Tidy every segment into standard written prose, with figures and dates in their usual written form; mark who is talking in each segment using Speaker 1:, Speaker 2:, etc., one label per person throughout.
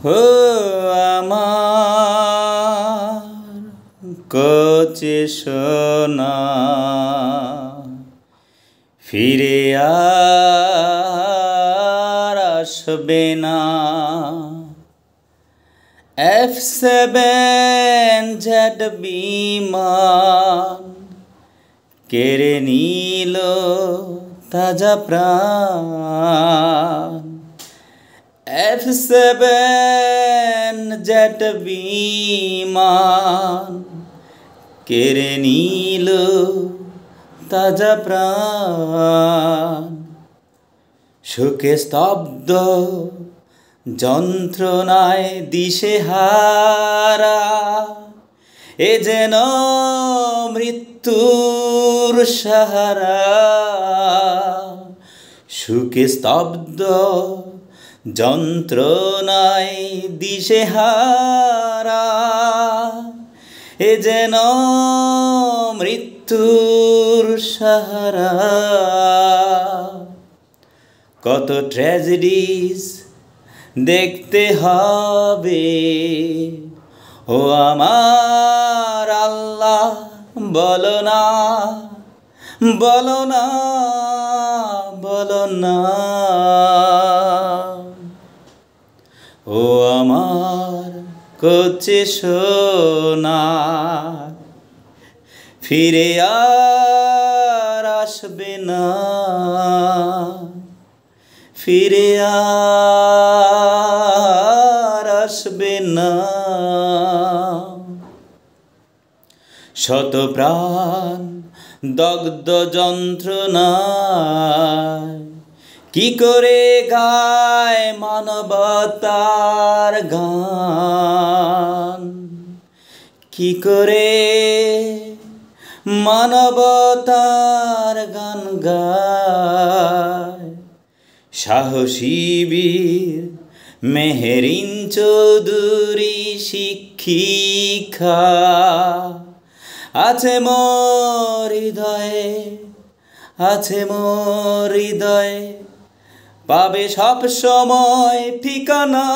Speaker 1: हो आमार कচি সোনা ফিরে আর আসবে না। F7Z বিমান কেড়ে নিল তাজা প্রাণ। F7Z বিমান কেড়ে নিল তাজা প্রাণ। শোকে স্তব্ধ যন্ত্রণায় দিশেহারা এ যেন মৃত্যুর সাহারা। শোকে স্তব্ধ যন্ত্রণায় দিশেহারা এ যেন মৃত্যুর সাহারা। কত ট্র্যাজেডিস দেখতে হবে ও আমার আল্লাহ, বলো না বলো না বলো না। ও আমার কচি সোনা ফিরে আর আসবে না, ফিরে আর আসবে না। শত প্রাণ দগ্ধ যন্ত্রণায় কি করে গায় মানবতার গান, কি করে মানবতার গান গায়। সাহসী বীর মেহেরিন চৌধুরী শিক্ষিকা আছে মোর হৃদয়ে, আছে মোর হৃদয়ে। পাবে সব সময় ঠিকানা,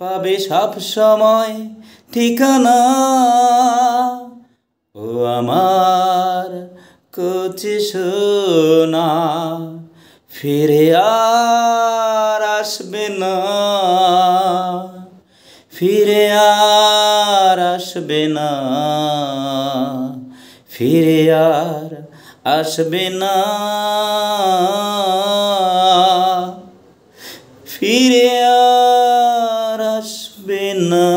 Speaker 1: পাবে সব সময় ঠিকানা। ও আমার কচি সোনা ফিরে আর আসবে না, ফিরে আর আসবে না, ফিরে আর আসবে না, ফিরে আর আসবে না।